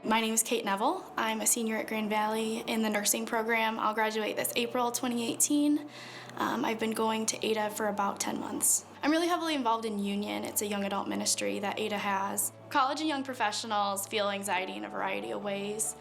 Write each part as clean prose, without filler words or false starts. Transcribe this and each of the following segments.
My name is Kate Neville. I'm a senior at Grand Valley in the nursing program. I'll graduate this April 2018. I've been going to ADA for about 10 months. I'm really heavily involved in Union. It's a young adult ministry that ADA has. College and young professionals feel anxiety in a variety of ways,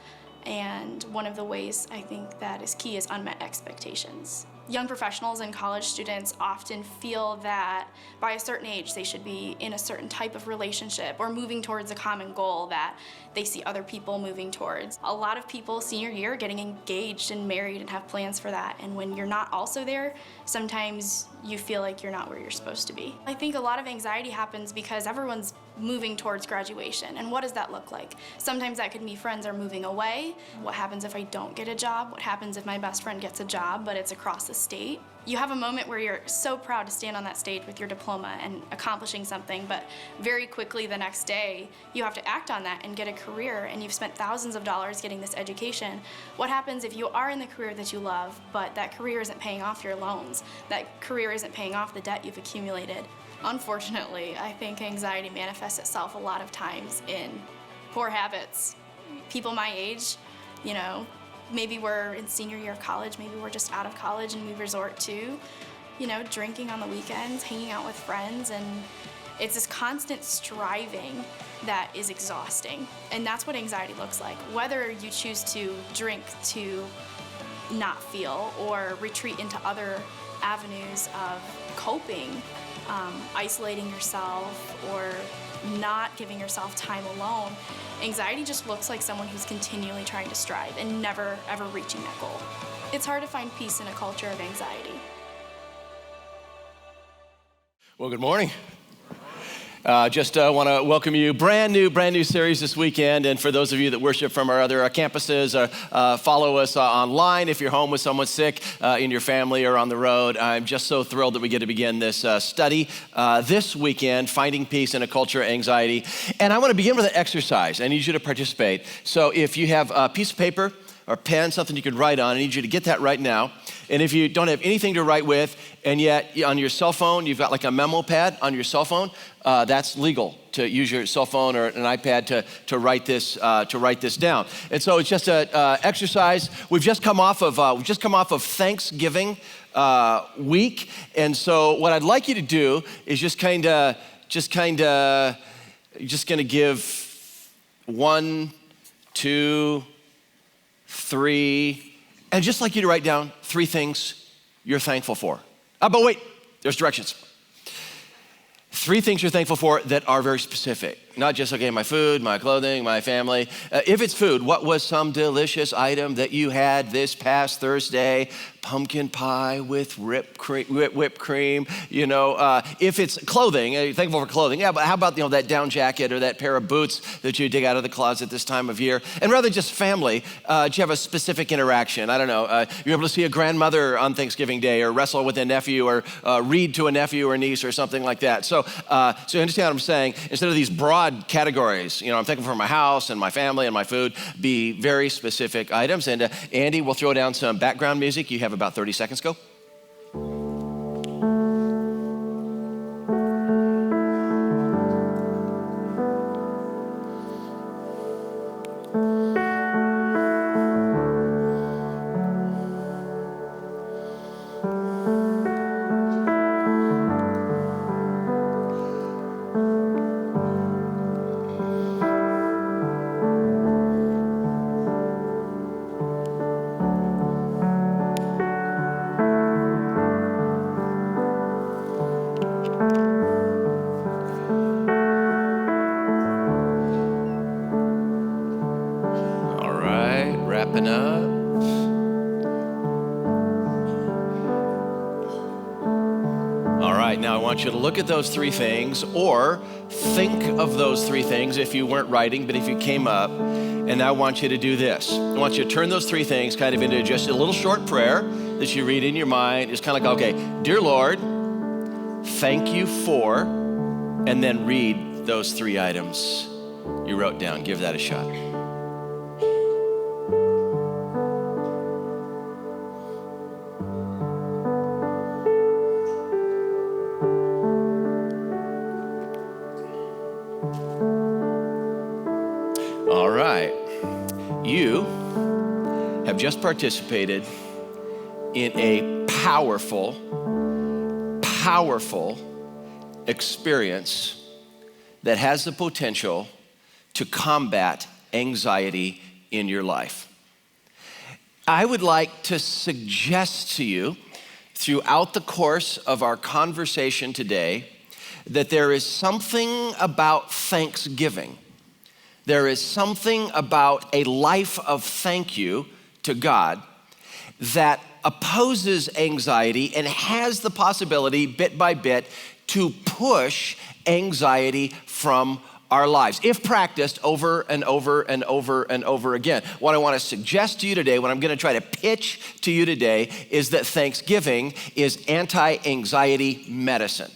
and one of the ways I think that is key is unmet expectations. Young professionals and college students often feel that by a certain age they should be in a certain type of relationship or moving towards a common goal that they see other people moving towards. A lot of people senior year are getting engaged and married and have plans for that, and when you're not also there, sometimes you feel like you're not where you're supposed to be. I think a lot of anxiety happens because everyone's moving towards graduation, and what does that look like? Sometimes that could be friends are moving away. What happens if I don't get a job? What happens if my best friend gets a job but it's across the state? You have a moment where you're so proud to stand on that stage with your diploma and accomplishing something, but very quickly the next day you have to act on that and get a career, and you've spent thousands of dollars getting this education. What happens if you are in the career that you love, but that career isn't paying off your loans? That career isn't paying off the debt you've accumulated? Unfortunately, I think anxiety manifests itself a lot of times in poor habits. People my age, maybe we're in senior year of college, maybe we're just out of college, and we resort to, drinking on the weekends, hanging out with friends, and it's this constant striving that is exhausting. And that's what anxiety looks like. Whether you choose to drink to not feel or retreat into other avenues of coping, isolating yourself or not giving yourself time alone, anxiety just looks like someone who's continually trying to strive and never ever reaching that goal. It's hard to find peace in a culture of anxiety. Well, good morning. Just want to welcome you. Brand new series this weekend. And for those of you that worship from our other campuses, follow us online if you're home with someone sick in your family or on the road. I'm just so thrilled that we get to begin this study this weekend, Finding Peace in a Culture of Anxiety. And I want to begin with an exercise. I need you to participate. So if you have a piece of paper or pen, something you can write on, I need you to get that right now. And if you don't have anything to write with, and yet on your cell phone, you've got like a memo pad on your cell phone, that's legal to use your cell phone or an iPad to write this down. And so it's just an exercise. We've just come off of Thanksgiving week, and so what I'd like you to do is just going to give 1, 2, 3, and just like you to write down 3 things you're thankful for. But wait, there's directions. 3 things you're thankful for that are very specific. Not just, my food, my clothing, my family. If it's food, what was some delicious item that you had this past Thursday? Pumpkin pie with whipped cream. If it's clothing, thankful for clothing. Yeah, but how about that down jacket or that pair of boots that you dig out of the closet this time of year? And rather than just family, do you have a specific interaction? I don't know. You're able to see a grandmother on Thanksgiving Day, or wrestle with a nephew, or read to a nephew or niece, or something like that. So you understand what I'm saying? Instead of these broad categories, I'm thankful for my house and my family and my food, be very specific items. And Andy will throw down some background music. You have about 30 seconds. Go. Wrapping up. All right, now I want you to look at those 3 things, or think of those 3 things if you weren't writing, but if you came up, and I want you to do this. I want you to turn those 3 things kind of into just a little short prayer that you read in your mind. It's kind of like, okay, dear Lord, thank you for, and then read those 3 items you wrote down. Give that a shot. All right. You have just participated in a powerful experience that has the potential to combat anxiety in your life. I would like to suggest to you throughout the course of our conversation today that there is something about thanksgiving. There is something about a life of thank you to God that opposes anxiety and has the possibility, bit by bit, to push anxiety from our lives, if practiced over and over and over and over again. What I want to suggest to you today, what I'm going to try to pitch to you today, is that Thanksgiving is anti-anxiety medicine.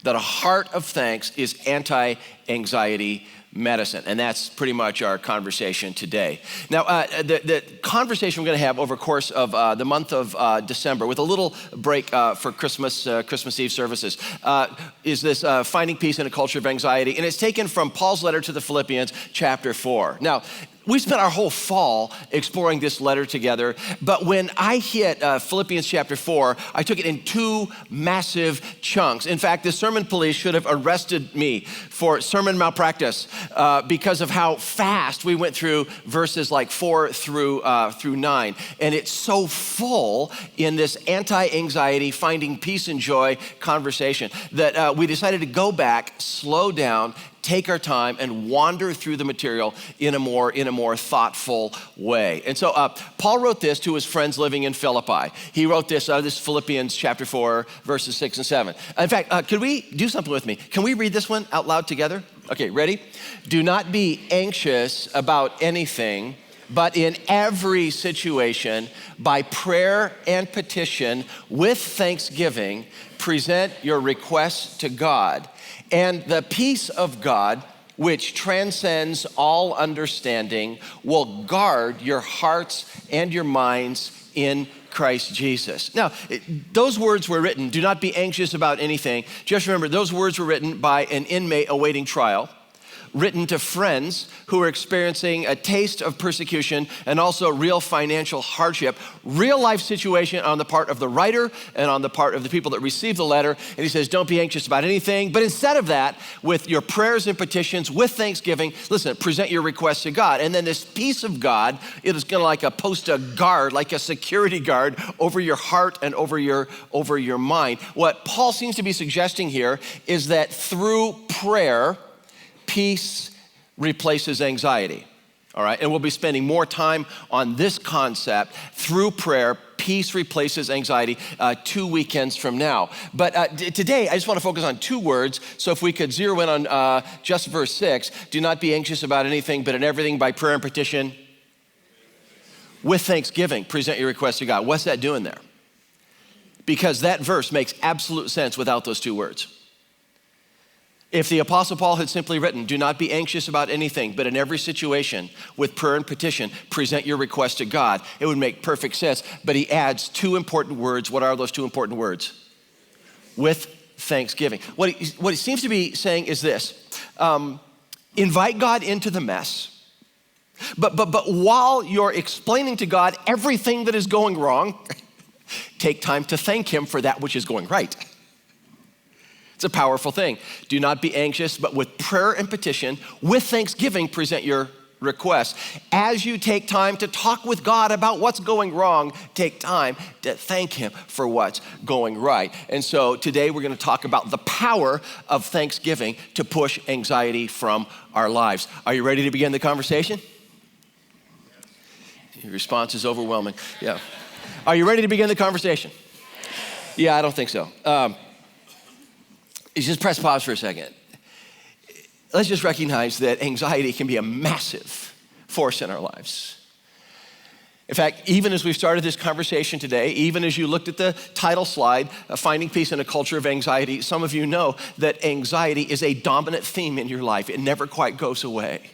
That a heart of thanks is anti-anxiety medicine. And that's pretty much our conversation today. Now, the conversation we're going to have over the course of the month of December, with a little break for Christmas Eve services, is this finding peace in a culture of anxiety. And it's taken from Paul's letter to the Philippians, chapter 4. Now, we spent our whole fall exploring this letter together, but when I hit Philippians chapter 4, I took it in two massive chunks. In fact, the sermon police should have arrested me for sermon malpractice because of how fast we went through verses like 4 through 9. And it's so full in this anti-anxiety, finding peace and joy conversation that we decided to go back, slow down, take our time and wander through the material in a more thoughtful way. And so Paul wrote this to his friends living in Philippi. He wrote this out of this Philippians chapter 4, verses 6 and 7. In fact, could we do something with me? Can we read this one out loud together? Okay, ready? Do not be anxious about anything, but in every situation, by prayer and petition, with thanksgiving, present your requests to God. And the peace of God, which transcends all understanding, will guard your hearts and your minds in Christ Jesus. Now, those words were written, do not be anxious about anything. Just remember, those words were written by an inmate awaiting trial, written to friends who are experiencing a taste of persecution and also real financial hardship, real life situation on the part of the writer and on the part of the people that received the letter. And he says, don't be anxious about anything, but instead of that, with your prayers and petitions, with thanksgiving, listen, present your requests to God. And then this peace of God, it is gonna like post a guard, like a security guard over your heart and over your mind. What Paul seems to be suggesting here is that through prayer, peace replaces anxiety, all right? And we'll be spending more time on this concept through prayer. Peace replaces anxiety 2 weekends from now. But today, I just want to focus on two words. So if we could zero in on just verse 6, do not be anxious about anything, but in everything by prayer and petition, with thanksgiving, present your requests to God. What's that doing there? Because that verse makes absolute sense without those two words. If the Apostle Paul had simply written, do not be anxious about anything, but in every situation, with prayer and petition, present your request to God, it would make perfect sense. But he adds two important words. What are those two important words? With thanksgiving. What he seems to be saying is this, invite God into the mess, but while you're explaining to God everything that is going wrong, take time to thank him for that which is going right. It's a powerful thing. Do not be anxious, but with prayer and petition, with thanksgiving, present your requests. As you take time to talk with God about what's going wrong, take time to thank him for what's going right. And so today we're going to talk about the power of thanksgiving to push anxiety from our lives. Are you ready to begin the conversation? Your response is overwhelming. Yeah. Are you ready to begin the conversation? Yeah, I don't think so. Just press pause for a second. Let's just recognize that anxiety can be a massive force in our lives. In fact, even as we've started this conversation today, even as you looked at the title slide, Finding Peace in a Culture of Anxiety, some of you know that anxiety is a dominant theme in your life. It never quite goes away.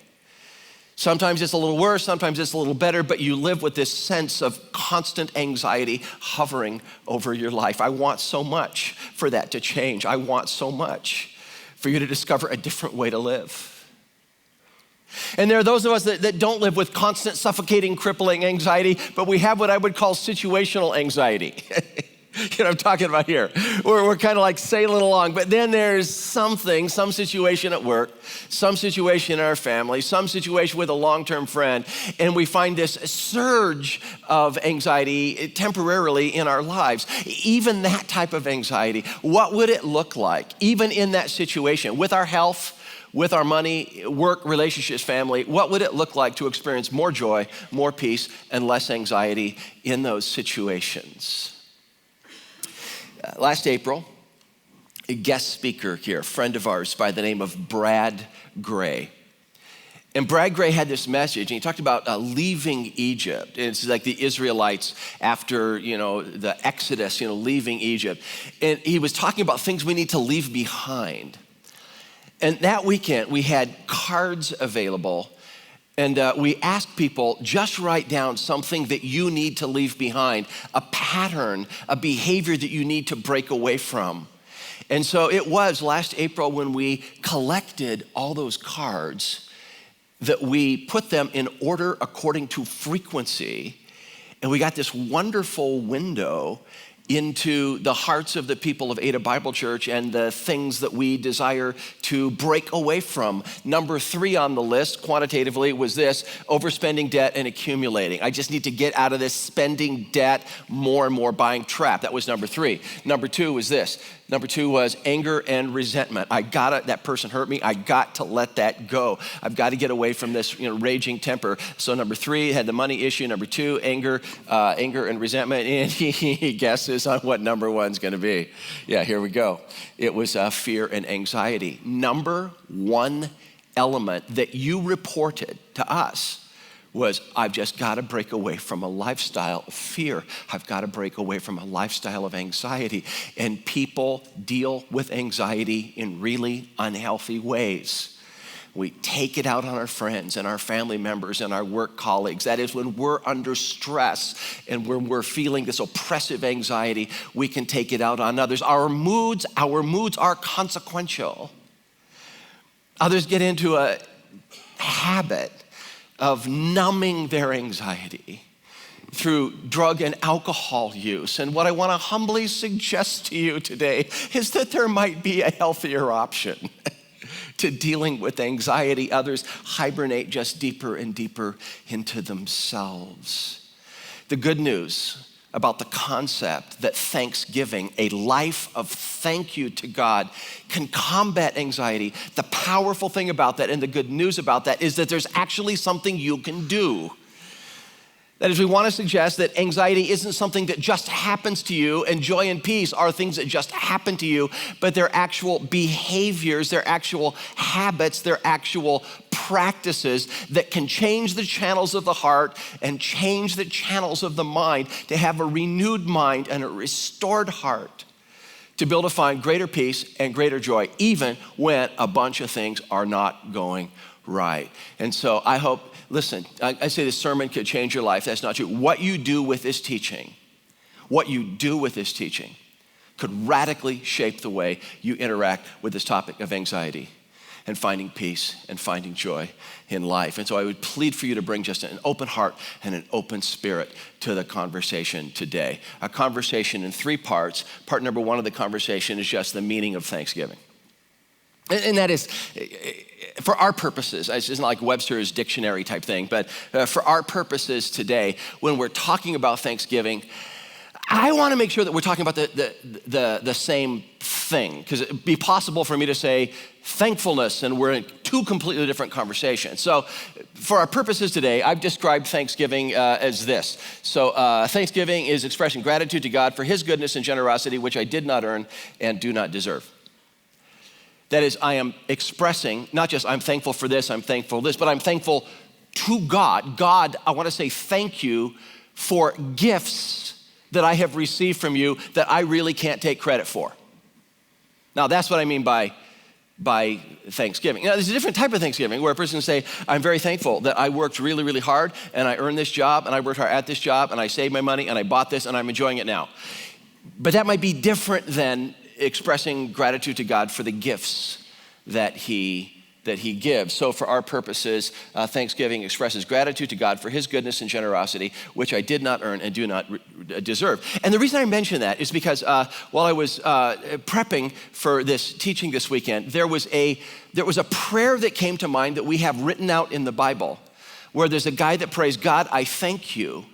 Sometimes it's a little worse, sometimes it's a little better, but you live with this sense of constant anxiety hovering over your life. I want so much for that to change. I want so much for you to discover a different way to live. And there are those of us that don't live with constant, suffocating, crippling anxiety, but we have what I would call situational anxiety. You know what I'm talking about here? We're kind of like sailing along, but then there's something, some situation at work, some situation in our family, some situation with a long-term friend, and we find this surge of anxiety temporarily in our lives. Even that type of anxiety, what would it look like, even in that situation, with our health, with our money, work, relationships, family? What would it look like to experience more joy, more peace, and less anxiety in those situations? Last April, a guest speaker here, a friend of ours by the name of Brad Gray. And Brad Gray had this message, and he talked about leaving Egypt. It's like the Israelites after, the Exodus, leaving Egypt. And he was talking about things we need to leave behind. And that weekend, we had cards available, and we asked people, just write down something that you need to leave behind, a pattern, a behavior that you need to break away from. And so it was last April when we collected all those cards that we put them in order according to frequency, and we got this wonderful window into the hearts of the people of Ada Bible Church and the things that we desire to break away from. Number 3 on the list, quantitatively, was this: overspending, debt, and accumulating. I just need to get out of this spending debt, more and more buying trap. That was number 3. Number 2 was this. Number 2 was anger and resentment. That person hurt me. I got to let that go. I've got to get away from this, raging temper. So number 3 had the money issue. Number 2, anger and resentment. And he guesses on what number 1's going to be. Yeah, here we go. It was fear and anxiety. Number 1 element that you reported to us was, I've just got to break away from a lifestyle of fear. I've got to break away from a lifestyle of anxiety. And people deal with anxiety in really unhealthy ways. We take it out on our friends and our family members and our work colleagues. That is, when we're under stress and when we're feeling this oppressive anxiety, we can take it out on others. Our moods are consequential. Others get into a habit of numbing their anxiety through drug and alcohol use. And what I want to humbly suggest to you today is that there might be a healthier option to dealing with anxiety. Others hibernate just deeper and deeper into themselves. The good news about the concept that thanksgiving, a life of thank you to God, can combat anxiety. The powerful thing about that and the good news about that is that there's actually something you can do. That is, we want to suggest that anxiety isn't something that just happens to you, and joy and peace are things that just happen to you, but they're actual behaviors, they're actual habits, they're actual practices that can change the channels of the heart and change the channels of the mind to have a renewed mind and a restored heart, to be able to find greater peace and greater joy, even when a bunch of things are not going right. And so I hope, listen, I say this sermon could change your life. That's not true. What you do with this teaching could radically shape the way you interact with this topic of anxiety and finding peace and finding joy in life. And so I would plead for you to bring just an open heart and an open spirit to the conversation today. A conversation in 3 parts. Part number 1 of the conversation is just the meaning of Thanksgiving. And that is, for our purposes, it's not like Webster's dictionary type thing, but for our purposes today, when we're talking about Thanksgiving, I want to make sure that we're talking about the same thing, because it'd be possible for me to say thankfulness and we're in 2 completely different conversations. So for our purposes today, I've described Thanksgiving as this. So Thanksgiving is expressing gratitude to God for his goodness and generosity, which I did not earn and do not deserve. That is, I am expressing, not just I'm thankful for this, I'm thankful for this, but I'm thankful to God. God, I want to say thank you for gifts that I have received from you that I really can't take credit for. Now, that's what I mean by Thanksgiving. Now, there's a different type of Thanksgiving where a person can say, I'm very thankful that I worked really, really hard and I earned this job and I worked hard at this job and I saved my money and I bought this and I'm enjoying it now. But that might be different than expressing gratitude to God for the gifts that he that he gives. So for our purposes, thanksgiving expresses gratitude to God for his goodness and generosity, which I did not earn and do not deserve. And the reason I mention that is because while I was prepping for this teaching this weekend, there was a prayer that came to mind that we have written out in the Bible, where there's a guy that prays, God, I thank you.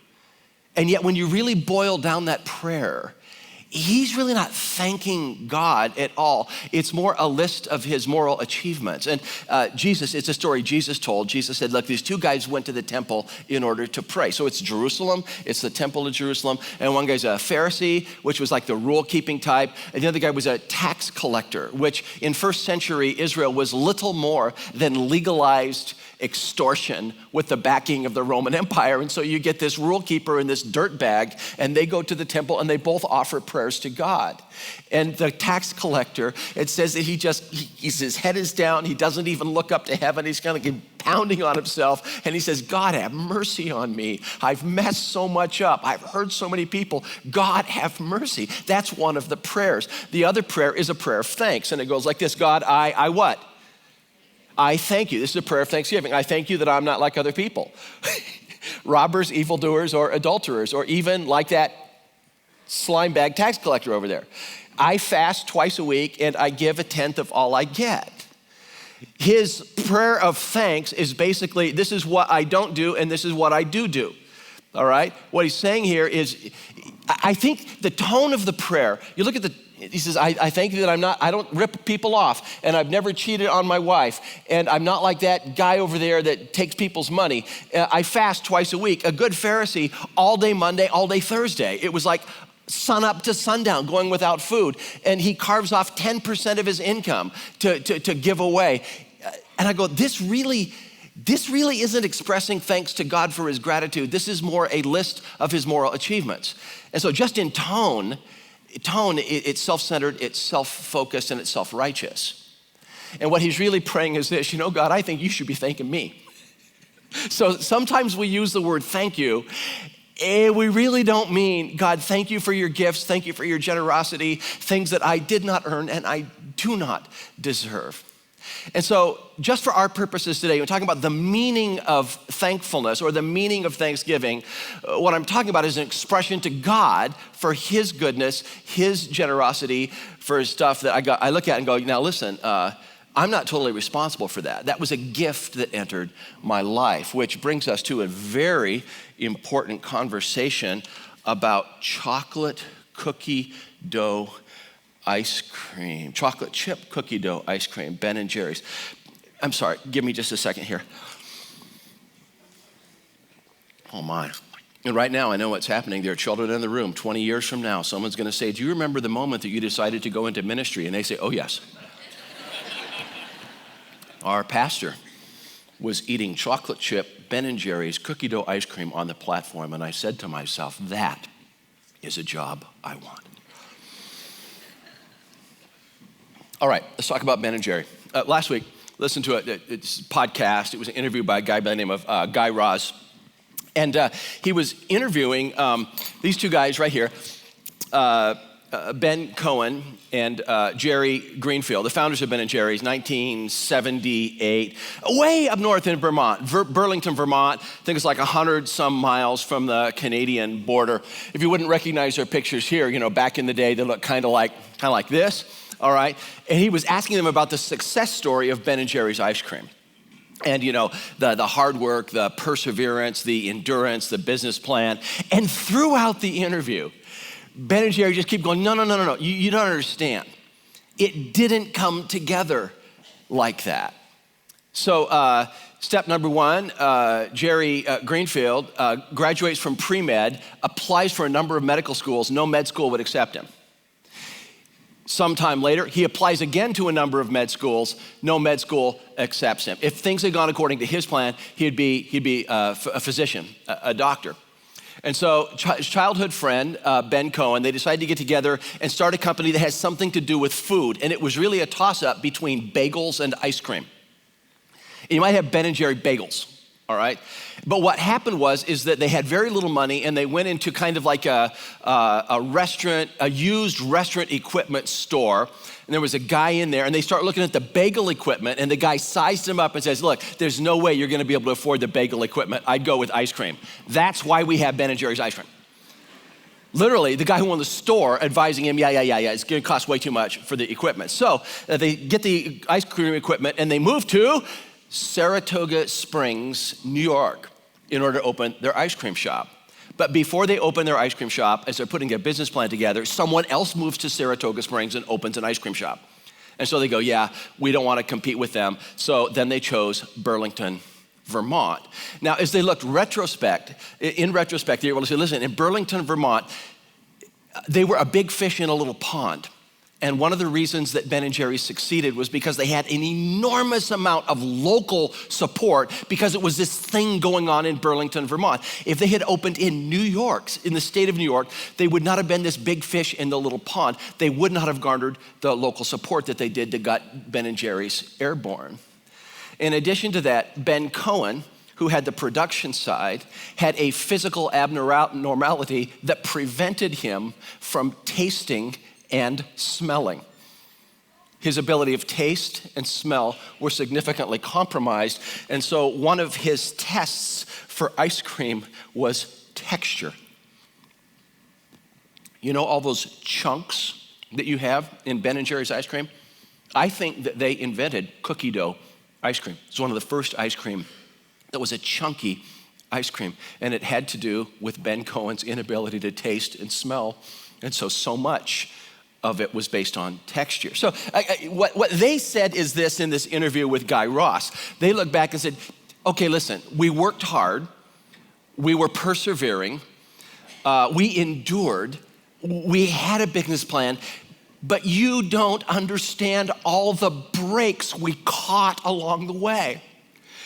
And yet when you really boil down that prayer, he's really not thanking God at all. It's more a list of his moral achievements. And Jesus, it's a story Jesus told. Jesus said, look, these two guys went to the temple in order to pray. So it's Jerusalem, it's the temple of Jerusalem. And one guy's a Pharisee, which was like the rule-keeping type. And the other guy was a tax collector, which in first century Israel was little more than legalized extortion with the backing of the Roman Empire. And so you get this rule keeper and this dirtbag, and they go to the temple and they both offer prayers to God. And the tax collector, it says that his head is down, he doesn't even look up to heaven, he's kind of pounding on himself, and he says, God, have mercy on me. I've messed so much up. I've hurt so many people. God, have mercy. That's one of the prayers. The other prayer is a prayer of thanks, and it goes like this: God, I what? I thank you. This is a prayer of thanksgiving. I thank you that I'm not like other people. Robbers, evildoers, or adulterers, or even like that slime bag tax collector over there. I fast twice a week and I give a tenth of all I get. His prayer of thanks is basically, this is what I don't do and this is what I do. All right? What he's saying here is, I think the tone of the prayer, you look at he says, I thank you that I don't rip people off, and I've never cheated on my wife, and I'm not like that guy over there that takes people's money. I fast twice a week. A good Pharisee, all day Monday, all day Thursday. It was like sun up to sundown, going without food. And he carves off 10% of his income to give away. And I go, this really isn't expressing thanks to God for his gratitude. This is more a list of his moral achievements. And so just in tone, it's self-centered, it's self-focused, and it's self-righteous. And what he's really praying is this: God, I think you should be thanking me. So sometimes we use the word thank you, and we really don't mean, God, thank you for your gifts, thank you for your generosity, things that I did not earn and I do not deserve. And so just for our purposes today, we're talking about the meaning of thankfulness or the meaning of thanksgiving. What I'm talking about is an expression to God for his goodness, his generosity, for his stuff that I look at and go, now listen, I'm not totally responsible for that. That was a gift that entered my life, which brings us to a very important conversation about chocolate cookie dough ice cream, chocolate chip cookie dough ice cream, Ben & Jerry's. I'm sorry, give me just a second here. Oh my. And right now I know what's happening. There are children in the room. 20 years from now, someone's gonna say, do you remember the moment that you decided to go into ministry? And they say, oh yes. Our pastor was eating chocolate chip Ben & Jerry's cookie dough ice cream on the platform, and I said to myself, that is a job I want. All right, let's talk about Ben & Jerry. Last week, listened to it's a podcast. It was an interview by a guy by the name of Guy Raz. And he was interviewing these two guys right here, Ben Cohen and Jerry Greenfield, the founders of Ben & Jerry's, 1978, way up north in Vermont, Burlington, Vermont. I think it's like 100 some miles from the Canadian border. If you wouldn't recognize their pictures here, back in the day, they look kind of like this. All right, and he was asking them about the success story of Ben & Jerry's ice cream. And the hard work, the perseverance, the endurance, the business plan. And throughout the interview, Ben & Jerry just keep going, no, you don't understand. It didn't come together like that. So step number one, Jerry Greenfield graduates from pre-med, applies for a number of medical schools. No med school would accept him. Sometime later, he applies again to a number of med schools. No med school accepts him. If things had gone according to his plan, he'd be a physician, a doctor. And so his childhood friend, Ben Cohen, they decided to get together and start a company that has something to do with food. And it was really a toss-up between bagels and ice cream. And you might have Ben & Jerry bagels. all right? But what happened is that they had very little money and they went into kind of like a restaurant, a used restaurant equipment store. And there was a guy in there and they start looking at the bagel equipment and the guy sized him up and says, look, there's no way you're gonna be able to afford the bagel equipment. I'd go with ice cream. That's why we have Ben & Jerry's ice cream. Literally, the guy who owned the store advising him, yeah, it's gonna cost way too much for the equipment. So they get the ice cream equipment and they move to Saratoga Springs, New York, in order to open their ice cream shop. But before they open their ice cream shop, as they're putting their business plan together, someone else moves to Saratoga Springs and opens an ice cream shop. And so they go, yeah, we don't wanna compete with them. So then they chose Burlington, Vermont. Now, as they looked in retrospect, they were able to say, listen, in Burlington, Vermont, they were a big fish in a little pond. And one of the reasons that Ben & Jerry's succeeded was because they had an enormous amount of local support because it was this thing going on in Burlington, Vermont. If they had opened in New York, in the state of New York, they would not have been this big fish in the little pond. They would not have garnered the local support that they did that got Ben & Jerry's airborne. In addition to that, Ben Cohen, who had the production side, had a physical abnormality that prevented him from tasting and smelling. His ability of taste and smell were significantly compromised, and so one of his tests for ice cream was texture. You know all those chunks that you have in Ben & Jerry's ice cream? I think that they invented cookie dough ice cream. It's one of the first ice cream that was a chunky ice cream, and it had to do with Ben Cohen's inability to taste and smell, and so much of it was based on texture. So what they said is this in this interview with Guy Ross. They looked back and said, okay, listen, we worked hard, we were persevering, we endured, we had a business plan, but you don't understand all the breaks we caught along the way.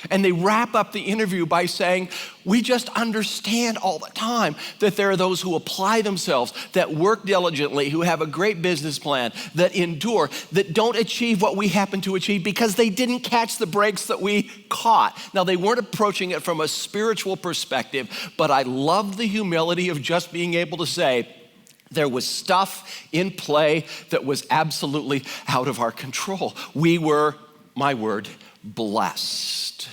And they wrap up the interview by saying, we just understand all the time that there are those who apply themselves, that work diligently, who have a great business plan, that endure, that don't achieve what we happen to achieve because they didn't catch the breaks that we caught. Now, they weren't approaching it from a spiritual perspective, but I love the humility of just being able to say, there was stuff in play that was absolutely out of our control. We were, my word, blessed.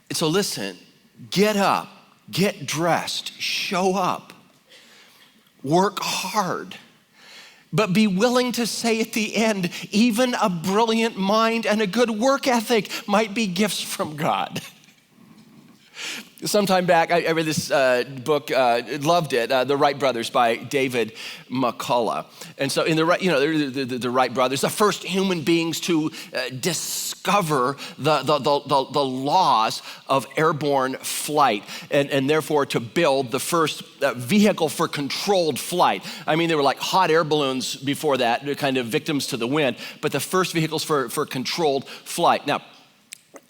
And so listen, get up, get dressed, show up, work hard, but be willing to say at the end, even a brilliant mind and a good work ethic might be gifts from God. Sometime back, I read this book, loved it, The Wright Brothers by David McCullough. And so in the Wright brothers, the first human beings to discover the laws of airborne flight and therefore to build the first vehicle for controlled flight. I mean, they were like hot air balloons before that, they're kind of victims to the wind, but the first vehicles for controlled flight. Now,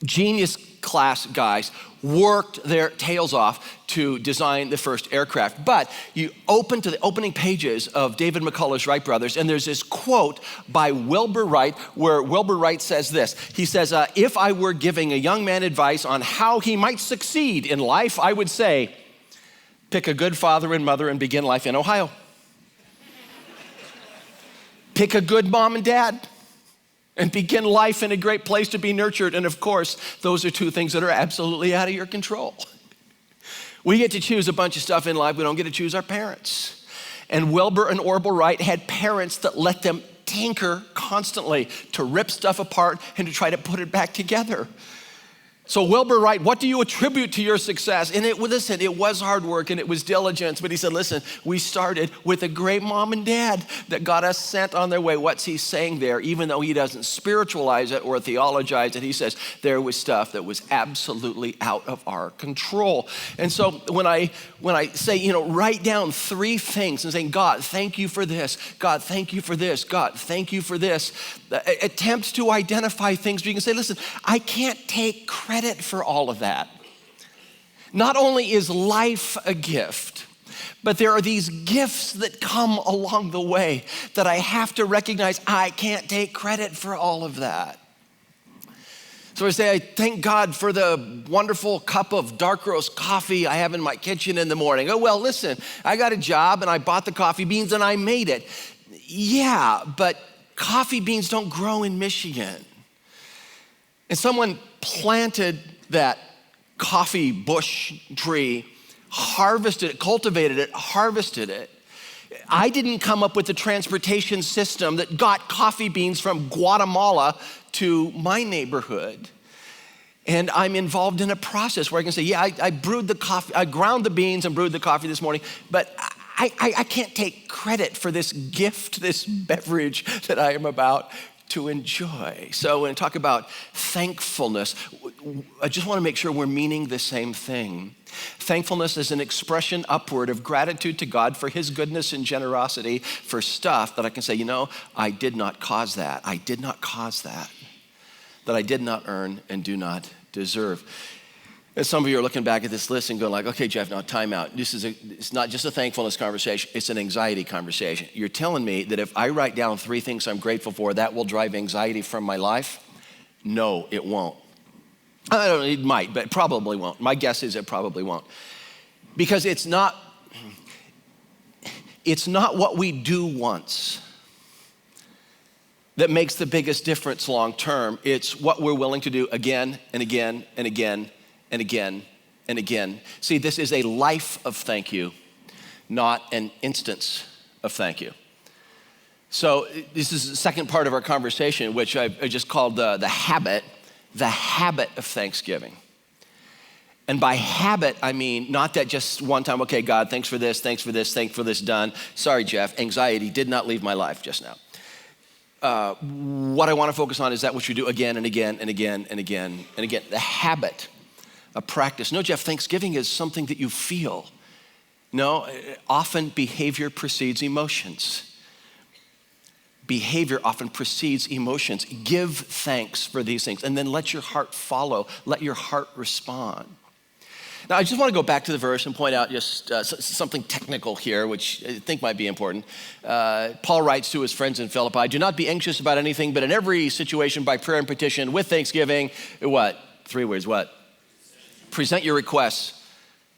genius class guys worked their tails off to design the first aircraft. But you open to the opening pages of David McCullough's Wright Brothers, and there's this quote by Wilbur Wright, where Wilbur Wright says this. He says, if I were giving a young man advice on how he might succeed in life, I would say, pick a good father and mother and begin life in Ohio. Pick a good mom and dad and begin life in a great place to be nurtured. And of course, those are two things that are absolutely out of your control. We get to choose a bunch of stuff in life. We don't get to choose our parents. And Wilbur and Orville Wright had parents that let them tinker constantly to rip stuff apart and to try to put it back together. So Wilbur Wright, what do you attribute to your success? And it was hard work and it was diligence, but he said, listen, we started with a great mom and dad that got us sent on their way. What's he saying there? Even though he doesn't spiritualize it or theologize it, he says there was stuff that was absolutely out of our control. And so when I say, write down 3 things and saying, God, thank you for this. God, thank you for this. God, thank you for this. Attempt to identify things where you can say, listen, I can't take credit for all of that. Not only is life a gift, but there are these gifts that come along the way that I have to recognize I can't take credit for all of that. So I say, I thank God for the wonderful cup of dark roast coffee I have in my kitchen in the morning. Oh, well, listen, I got a job and I bought the coffee beans and I made it. Yeah, but coffee beans don't grow in Michigan. And someone planted that coffee bush tree, harvested it, cultivated it, harvested it. I didn't come up with the transportation system that got coffee beans from Guatemala to my neighborhood. And I'm involved in a process where I can say, yeah, I brewed the coffee, I ground the beans and brewed the coffee this morning, but I can't take credit for this gift, this beverage that I am about to enjoy. So when I talk about thankfulness, I just want to make sure we're meaning the same thing. Thankfulness is an expression upward of gratitude to God for his goodness and generosity for stuff that I can say, I did not cause that. I did not cause that I did not earn and do not deserve. And some of you are looking back at this list and going like, okay, Jeff, now time out. It's not just a thankfulness conversation, it's an anxiety conversation. You're telling me that if I write down 3 things I'm grateful for, that will drive anxiety from my life? No, it won't. I don't know, it might, but it probably won't. My guess is it probably won't. Because it's not what we do once that makes the biggest difference long term. It's what we're willing to do again and again and again and again and again. See, this is a life of thank you, not an instance of thank you. So this is the second part of our conversation, which I just called the habit of thanksgiving. And by habit, I mean not that just one time, okay, God, thanks for this, thanks for this, done. Sorry, Jeff, anxiety did not leave my life just now. What I want to focus on is that which you do again and again and again and again and again. The habit, a practice. No, Jeff, Thanksgiving is something that you feel. No, often behavior precedes emotions. Behavior often precedes emotions. Give thanks for these things and then let your heart follow. Let your heart respond. Now, I just want to go back to the verse and point out just something technical here, which I think might be important. Paul writes to his friends in Philippi, do not be anxious about anything, but in every situation by prayer and petition with thanksgiving, what? 3 words, what? Present your requests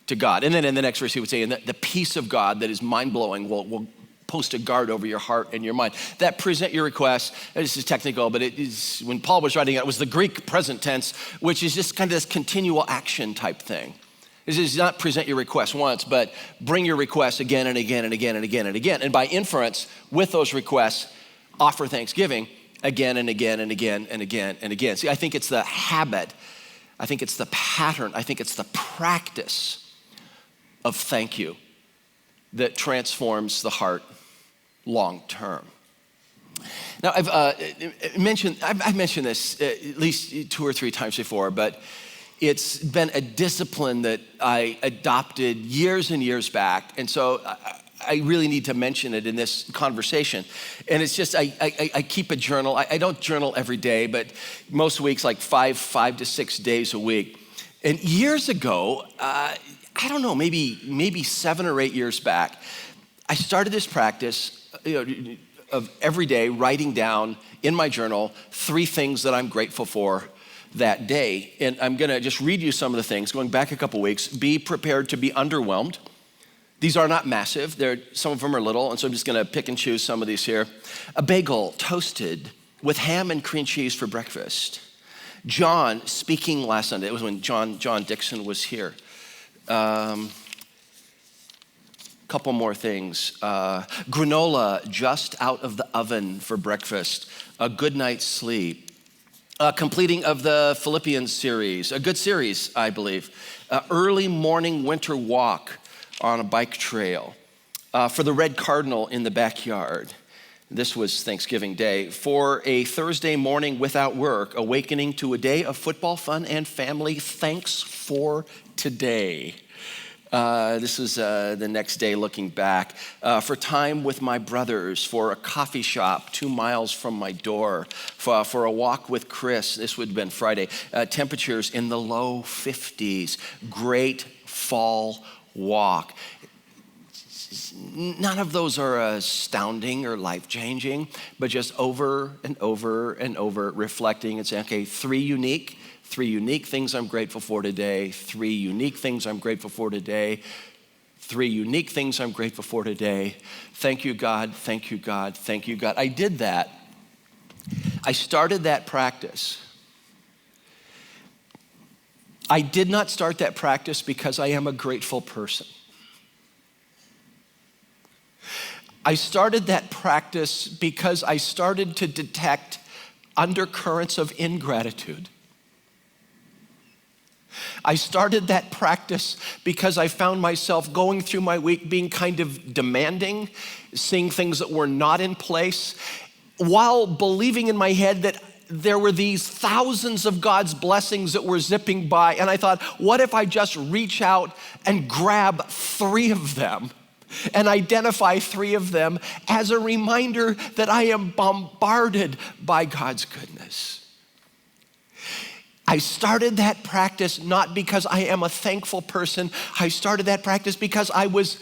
to God. And then in the next verse he would say, and the peace of God that is mind-blowing will post a guard over your heart and your mind. That present your requests, this is technical, but it is, when Paul was writing it was the Greek present tense, which is just kind of this continual action type thing. This is not present your request once, but bring your requests again and again and again and again and again. And by inference, with those requests, offer thanksgiving again and again and again and again and again. See, I think it's the habit, I think it's the pattern, I think it's the practice of thank you that transforms the heart long term. Now, I've mentioned this at least 2 or 3 times before, but it's been a discipline that I adopted years and years back, and so I really need to mention it in this conversation. And it's just, I keep a journal. I don't journal every day, but most weeks, like 5 to 6 days a week. And years ago, I don't know, maybe 7 or 8 years back, I started this practice of every day writing down in my journal 3 things that I'm grateful for that day. And I'm gonna just read you some of the things, going back a couple weeks. Be prepared to be underwhelmed. These are not massive. Some of them are little, and so I'm just gonna pick and choose some of these here. A bagel toasted with ham and cream cheese for breakfast. John speaking last Sunday. It was when John Dixon was here. Couple more things. Granola just out of the oven for breakfast. A good night's sleep. Completing of the Philippians series, a good series, I believe. Early morning winter walk on a bike trail. For the red cardinal in the backyard. This was Thanksgiving Day. For a Thursday morning without work, awakening to a day of football fun and family. Thanks for today. This is the next day looking back. For time with my brothers, for a coffee shop 2 miles from my door, for a walk with Chris, this would have been Friday. Temperatures in the low 50s, great fall walk. None of those are astounding or life-changing, but just over and over and over reflecting and saying, okay, 3 unique 3 unique things I'm grateful for today. 3 unique things I'm grateful for today. 3 unique things I'm grateful for today. Thank you, God. Thank you, God. Thank you, God. I did that. I started that practice. I did not start that practice because I am a grateful person. I started that practice because I started to detect undercurrents of ingratitude. I started that practice because I found myself going through my week being kind of demanding, seeing things that were not in place, while believing in my head that there were these thousands of God's blessings that were zipping by. And I thought, what if I just reach out and grab 3 of them and identify 3 of them as a reminder that I am bombarded by God's goodness? I started that practice not because I am a thankful person. I started that practice because I was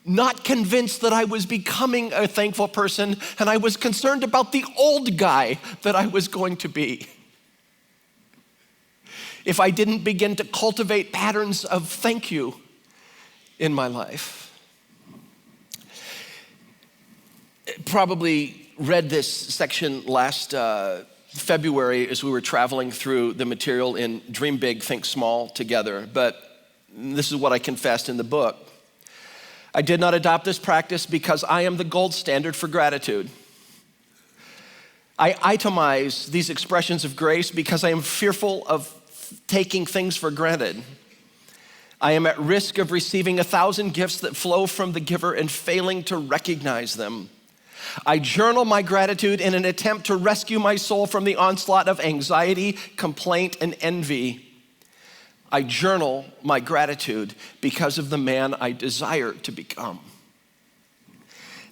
not convinced that I was becoming a thankful person, and I was concerned about the old guy that I was going to be. If I didn't begin to cultivate patterns of thank you in my life. Probably read this section last February as we were traveling through the material in Dream Big, Think Small together, but this is what I confessed in the book. I did not adopt this practice because I am the gold standard for gratitude. I itemize these expressions of grace because I am fearful of taking things for granted. I am at risk of receiving 1,000 gifts that flow from the giver and failing to recognize them. I journal my gratitude in an attempt to rescue my soul from the onslaught of anxiety, complaint, and envy. I journal my gratitude because of the man I desire to become.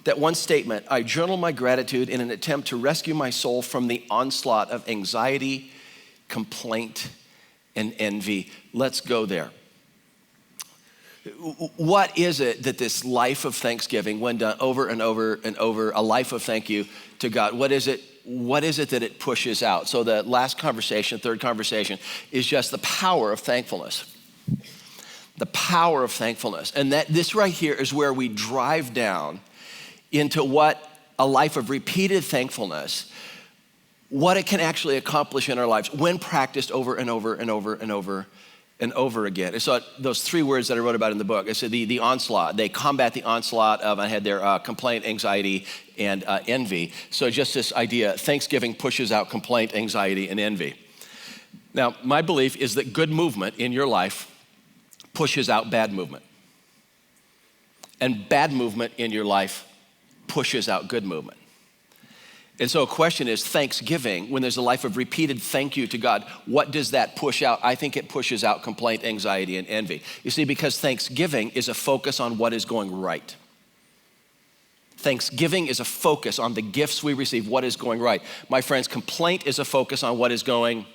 That one statement, I journal my gratitude in an attempt to rescue my soul from the onslaught of anxiety, complaint, and envy. Let's go there. What is it that this life of thanksgiving, when done over and over and over, a life of thank you to God, what is it that it pushes out? So the last conversation, third conversation, is just the power of thankfulness. The power of thankfulness. And that this right here is where we drive down into what a life of repeated thankfulness, what it can actually accomplish in our lives when practiced over and over and over and over and over again. So those 3 words that I wrote about in the book, I said the onslaught. They combat the onslaught of, I had their complaint, anxiety, and envy. So just this idea, Thanksgiving pushes out complaint, anxiety, and envy. Now, my belief is that good movement in your life pushes out bad movement. And bad movement in your life pushes out good movement. And so a question is, Thanksgiving, when there's a life of repeated thank you to God, what does that push out? I think it pushes out complaint, anxiety, and envy. You see, because Thanksgiving is a focus on what is going right. Thanksgiving is a focus on the gifts we receive, what is going right. My friends, complaint is a focus on what is going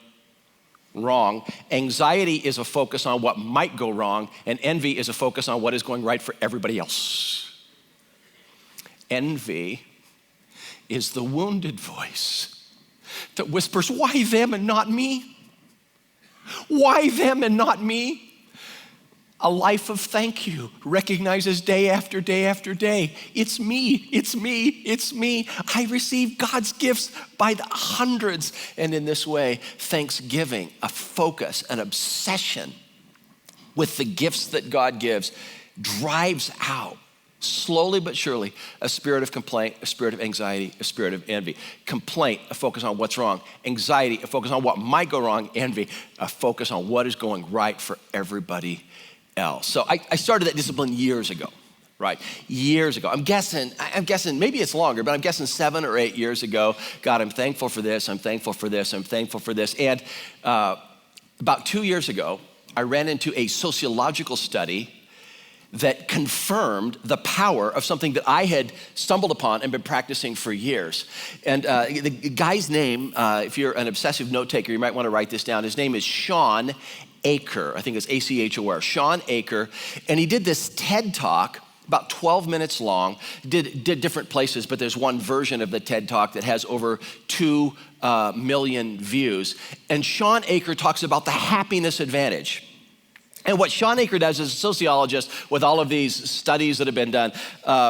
wrong. Anxiety is a focus on what might go wrong, and envy is a focus on what is going right for everybody else. Envy is the wounded voice that whispers, why them and not me? Why them and not me? A life of thank you recognizes day after day after day, it's me, it's me, it's me. I receive God's gifts by the hundreds. And in this way, thanksgiving, a focus, an obsession with the gifts that God gives, drives out, slowly but surely, a spirit of complaint, a spirit of anxiety, a spirit of envy. Complaint, a focus on what's wrong. Anxiety, a focus on what might go wrong. Envy, a focus on what is going right for everybody else. So I started that discipline years ago, right? Years ago. I'm guessing, maybe it's longer, but I'm guessing 7 or 8 years ago. God, I'm thankful for this, I'm thankful for this, I'm thankful for this. And about 2 years ago, I ran into a sociological study that confirmed the power of something that I had stumbled upon and been practicing for years. And the guy's name, if you're an obsessive note taker, you might want to write this down. His name is Shawn Achor. I think it's Achor, Shawn Achor. And he did this TED Talk about 12 minutes long, did different places, but there's one version of the TED Talk that has over 2 million views. And Sean Aker talks about the happiness advantage. And what Sean Aker does as a sociologist with all of these studies that have been done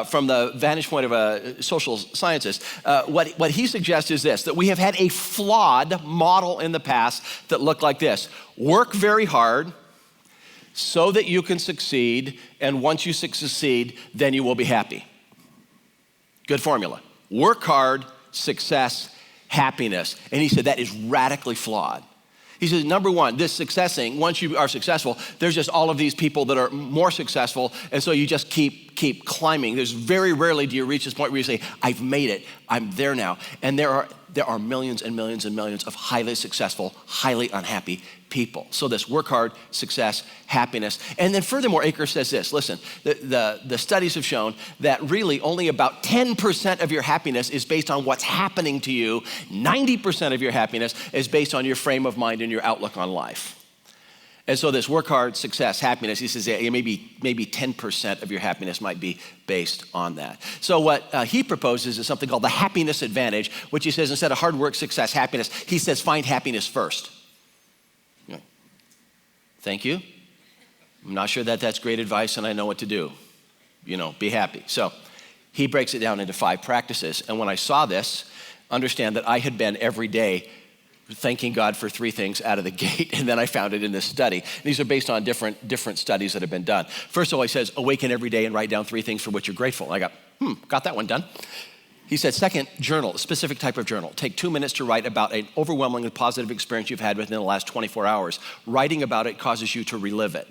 from the vantage point of a social scientist, what he suggests is this, that we have had a flawed model in the past that looked like this. Work very hard so that you can succeed, and once you succeed, then you will be happy. Good formula. Work hard, success, happiness. And he said that is radically flawed. He says, number one, this successing, once you are successful, there's just all of these people that are more successful, and so you just keep climbing. There's very rarely do you reach this point where you say, I've made it, I'm there now. And there are millions and millions and millions of highly successful, highly unhappy people. So this work hard, success, happiness. And then furthermore, Aker says this, listen, the studies have shown that really only about 10% of your happiness is based on what's happening to you. 90% of your happiness is based on your frame of mind and your outlook on life. And so this work hard, success, happiness, he says maybe 10% of your happiness might be based on that. So what he proposes is something called the happiness advantage, which he says instead of hard work, success, happiness, he says find happiness first. Thank you. I'm not sure that that's great advice and I know what to do. Be happy. So he breaks it down into 5 practices. And when I saw this, understand that I had been every day thanking God for 3 things out of the gate, and then I found it in this study. These are based on different studies that have been done. First of all, he says, awaken every day and write down 3 things for which you're grateful. I got that one done. He said, second, journal, a specific type of journal. Take 2 minutes to write about an overwhelmingly positive experience you've had within the last 24 hours. Writing about it causes you to relive it.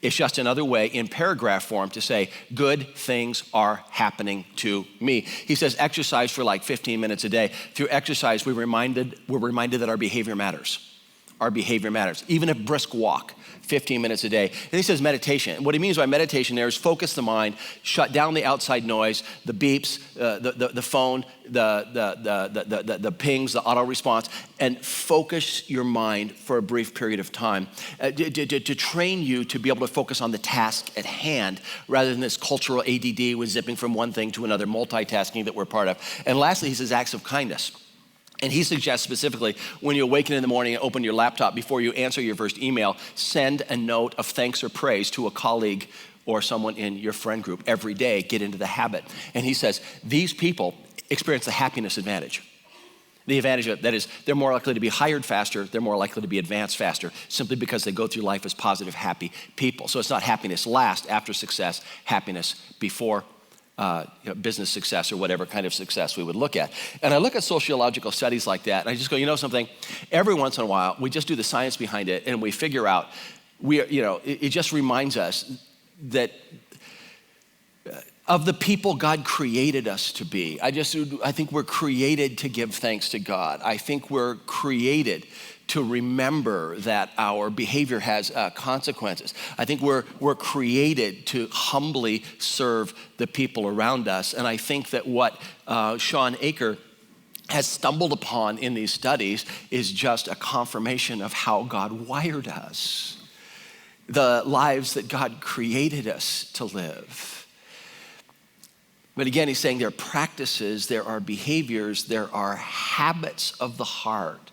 It's just another way in paragraph form to say, good things are happening to me. He says exercise for like 15 minutes a day. Through exercise, we're reminded that our behavior matters. Our behavior matters. Even a brisk walk, 15 minutes a day. And he says meditation. What he means by meditation there is focus the mind, shut down the outside noise, the beeps, the phone, the pings, the auto response, and focus your mind for a brief period of time to train you to be able to focus on the task at hand rather than this cultural ADD with zipping from one thing to another, multitasking that we're part of. And lastly, he says acts of kindness. And he suggests specifically, when you awaken in the morning and open your laptop, before you answer your first email, send a note of thanks or praise to a colleague or someone in your friend group every day. Get into the habit. And he says, these people experience the happiness advantage. The advantage of that is they're more likely to be hired faster, they're more likely to be advanced faster, simply because they go through life as positive, happy people. So it's not happiness last after success, happiness before business success or whatever kind of success we would look at. And I look at sociological studies like that and I just go, something, every once in a while we just do the science behind it and we figure out, it just reminds us that of the people God created us to be. I think we're created to give thanks to God. I think we're created to remember that our behavior has consequences. I think we're created to humbly serve the people around us. And I think that what Sean Aker has stumbled upon in these studies is just a confirmation of how God wired us, the lives that God created us to live. But again, he's saying there are practices, there are behaviors, there are habits of the heart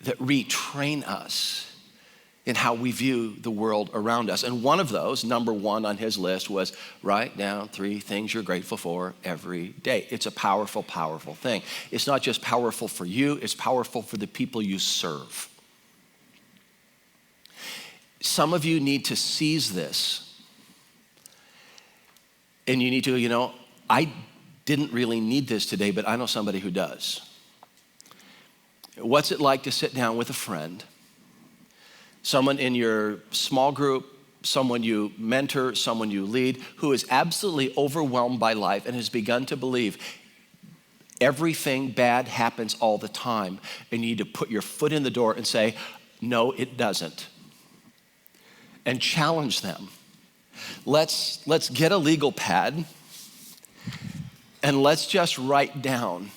that retrain us in how we view the world around us. And one of those, number 1 on his list, was write down 3 things you're grateful for every day. It's a powerful, powerful thing. It's not just powerful for you, it's powerful for the people you serve. Some of you need to seize this. And you need to, I didn't really need this today, but I know somebody who does. What's it like to sit down with a friend, someone in your small group, someone you mentor, someone you lead, who is absolutely overwhelmed by life and has begun to believe everything bad happens all the time, and you need to put your foot in the door and say, no, it doesn't, and challenge them. Let's get a legal pad and let's just write down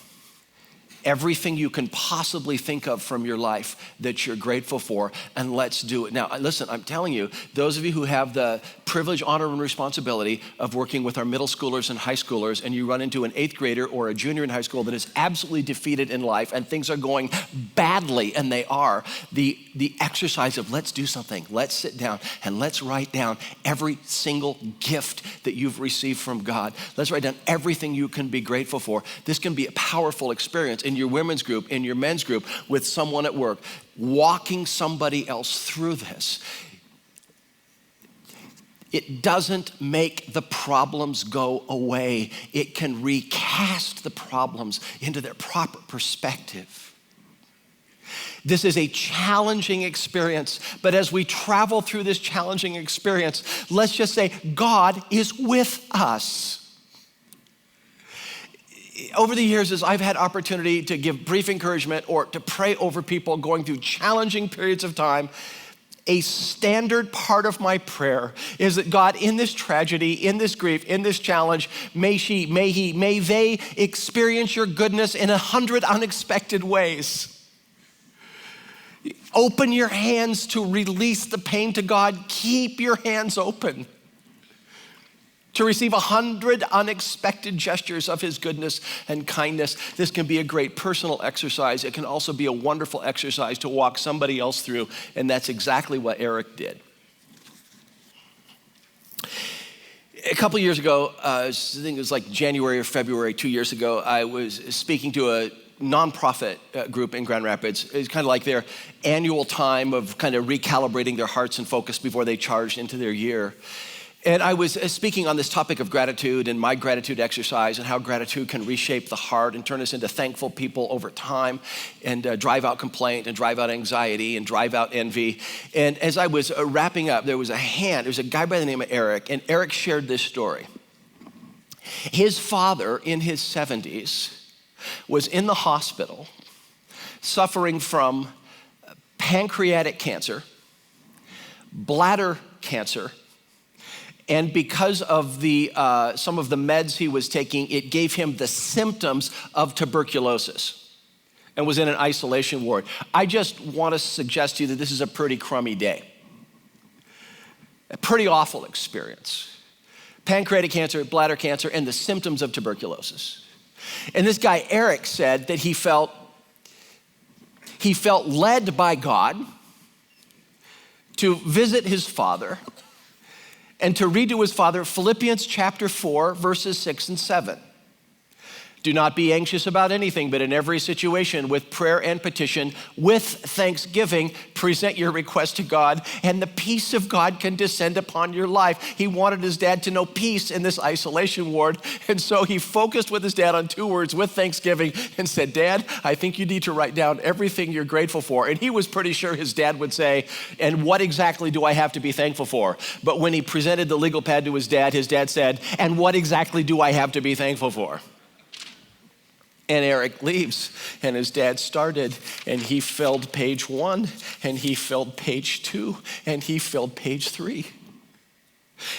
everything you can possibly think of from your life that you're grateful for, and let's do it. Now, listen, I'm telling you, those of you who have the privilege, honor, and responsibility of working with our middle schoolers and high schoolers, and you run into an 8th grader or a junior in high school that is absolutely defeated in life and things are going badly, and they are, the exercise of let's do something, let's sit down and let's write down every single gift that you've received from God. Let's write down everything you can be grateful for. This can be a powerful experience in your women's group, in your men's group, with someone at work, walking somebody else through this. It doesn't make the problems go away. It can recast the problems into their proper perspective. This is a challenging experience, but as we travel through this challenging experience, let's just say God is with us. Over the years, as I've had opportunity to give brief encouragement or to pray over people going through challenging periods of time, a standard part of my prayer is that God, in this tragedy, in this grief, in this challenge, may they experience your goodness in 100 unexpected ways. Open your hands to release the pain to God. Keep your hands open to receive 100 unexpected gestures of his goodness and kindness. This can be a great personal exercise. It can also be a wonderful exercise to walk somebody else through, and that's exactly what Eric did. A couple years ago, I think it was like January or February 2 years ago, I was speaking to a nonprofit group in Grand Rapids. It's kind of like their annual time of kind of recalibrating their hearts and focus before they charged into their year. And I was speaking on this topic of gratitude and my gratitude exercise and how gratitude can reshape the heart and turn us into thankful people over time and drive out complaint and drive out anxiety and drive out envy. And as I was wrapping up, there was a guy by the name of Eric, and Eric shared this story. His father in his 70s was in the hospital suffering from pancreatic cancer, bladder cancer, and because of some of the meds he was taking, it gave him the symptoms of tuberculosis and was in an isolation ward. I just want to suggest to you that this is a pretty crummy day. A pretty awful experience. Pancreatic cancer, bladder cancer, and the symptoms of tuberculosis. And this guy, Eric, said that he felt led by God to visit his father and to read to his father Philippians chapter 4, verses 6 and 7. Do not be anxious about anything, but in every situation, with prayer and petition, with thanksgiving, present your request to God, and the peace of God can descend upon your life. He wanted his dad to know peace in this isolation ward, and so he focused with his dad on 2 words, with thanksgiving, and said, Dad, I think you need to write down everything you're grateful for. And he was pretty sure his dad would say, and what exactly do I have to be thankful for? But when he presented the legal pad to his dad said, and what exactly do I have to be thankful for? And Eric leaves, and his dad started, and he filled page 1, and he filled page 2, and he filled page 3.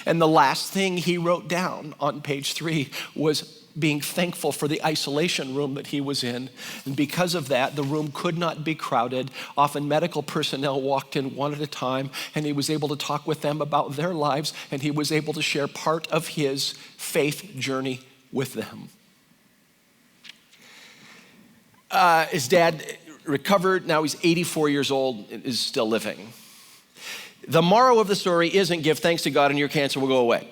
And the last thing he wrote down on page 3 was being thankful for the isolation room that he was in. And because of that, the room could not be crowded. Often medical personnel walked in one at a time, and he was able to talk with them about their lives, and he was able to share part of his faith journey with them. His dad recovered. Now he's 84 years old and is still living. The moral of the story isn't give thanks to God and your cancer will go away.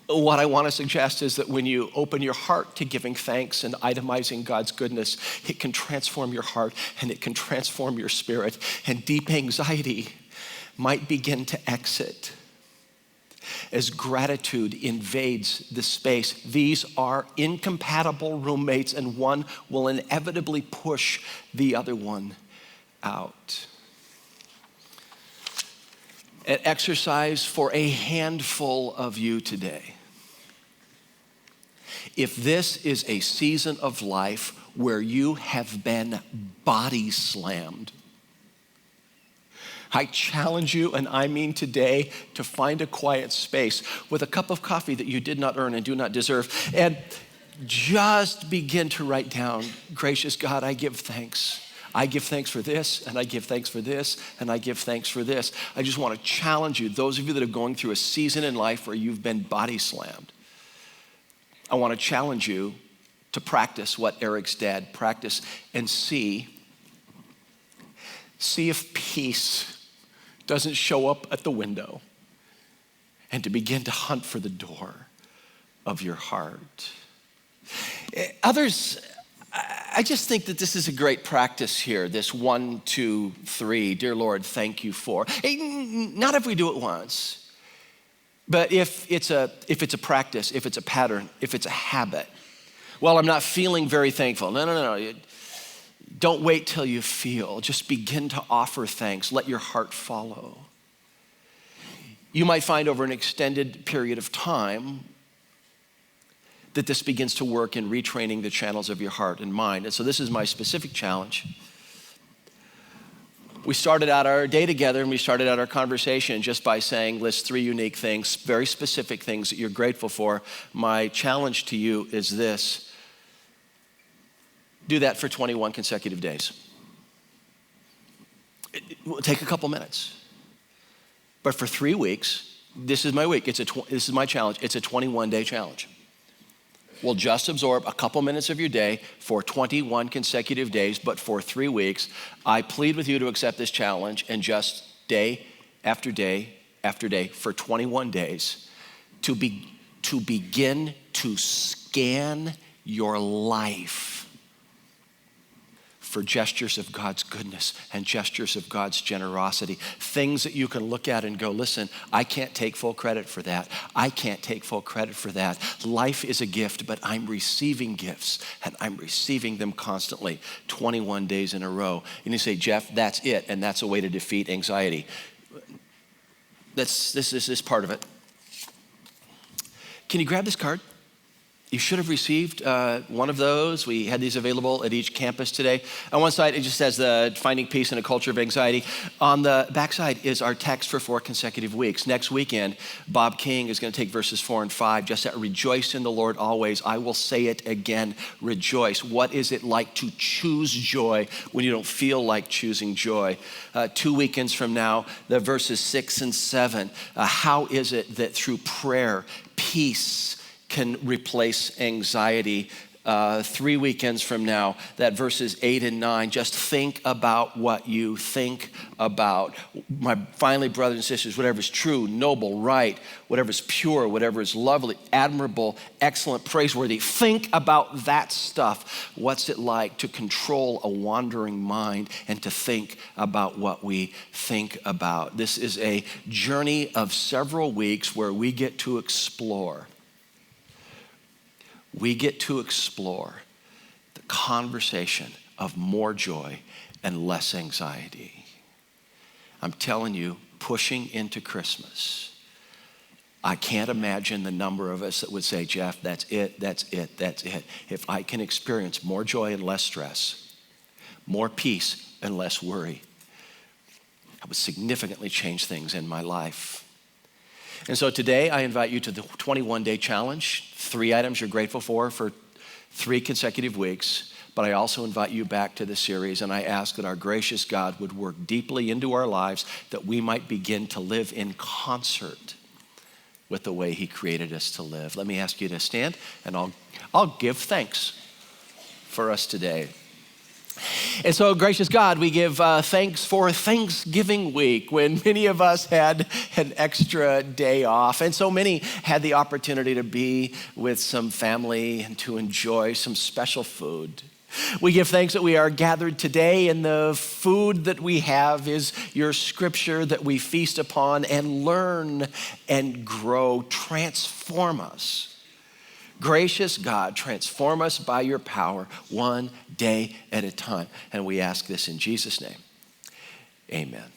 What I want to suggest is that when you open your heart to giving thanks and itemizing God's goodness, it can transform your heart and it can transform your spirit, and deep anxiety might begin to exit as gratitude invades the space. These are incompatible roommates, and one will inevitably push the other one out. An exercise for a handful of you today. If this is a season of life where you have been body slammed, I challenge you, and I mean today, to find a quiet space with a cup of coffee that you did not earn and do not deserve, and just begin to write down, gracious God, I give thanks. I give thanks for this, and I give thanks for this, and I give thanks for this. I just want to challenge you, those of you that are going through a season in life where you've been body slammed. I want to challenge you to practice what Eric's dad practiced and see if peace doesn't show up at the window, and to begin to hunt for the door of your heart. Others, I just think that this is a great practice here, this 1, 2, 3, dear Lord, thank you for. Not if we do it once, but if it's a practice, if it's a pattern, if it's a habit. Well, I'm not feeling very thankful. No. Don't wait till you feel. Just begin to offer thanks. Let your heart follow. You might find over an extended period of time that this begins to work in retraining the channels of your heart and mind. And so this is my specific challenge. We started out our day together and we started out our conversation just by saying, list 3 unique things, very specific things that you're grateful for. My challenge to you is this: do that for 21 consecutive days. It will take a couple minutes. But for 3 weeks, this is my week. This is my challenge. It's a 21-day challenge. We'll just absorb a couple minutes of your day for 21 consecutive days, but for 3 weeks, I plead with you to accept this challenge and just day after day after day for 21 days to begin to scan your life for gestures of God's goodness and gestures of God's generosity. Things that you can look at and go, listen, I can't take full credit for that. I can't take full credit for that. Life is a gift, but I'm receiving gifts and I'm receiving them constantly, 21 days in a row. And you say, Jeff, that's it, and that's a way to defeat anxiety. This is part of it. Can you grab this card? You should have received one of those. We had these available at each campus today. On one side, it just says the Finding Peace in a Culture of Anxiety. On the back side is our text for 4 consecutive weeks. Next weekend, Bob King is going to take verses 4 and 5, just that rejoice in the Lord always. I will say it again, rejoice. What is it like to choose joy when you don't feel like choosing joy? 2 weekends from now, the verses 6 and 7. How is it that through prayer, peace can replace anxiety? 3 weekends from now, that verses 8 and 9, just think about what you think about. Finally, brothers and sisters, whatever is true, noble, right, whatever is pure, whatever is lovely, admirable, excellent, praiseworthy, think about that stuff. What's it like to control a wandering mind and to think about what we think about? This is a journey of several weeks where we get to explore the conversation of more joy and less anxiety. I'm telling you, pushing into Christmas, I can't imagine the number of us that would say, Jeff, that's it. If I can experience more joy and less stress, more peace and less worry, I would significantly change things in my life. And so today I invite you to the 21-day challenge, 3 items you're grateful for 3 consecutive weeks. But I also invite you back to the series, and I ask that our gracious God would work deeply into our lives that we might begin to live in concert with the way he created us to live. Let me ask you to stand, and I'll give thanks for us today. And so, gracious God, we give thanks for Thanksgiving week when many of us had an extra day off. And so many had the opportunity to be with some family and to enjoy some special food. We give thanks that we are gathered today, and the food that we have is your scripture that we feast upon and learn and grow. Transform us. Gracious God, transform us by your power one day at a time. And we ask this in Jesus' name. Amen.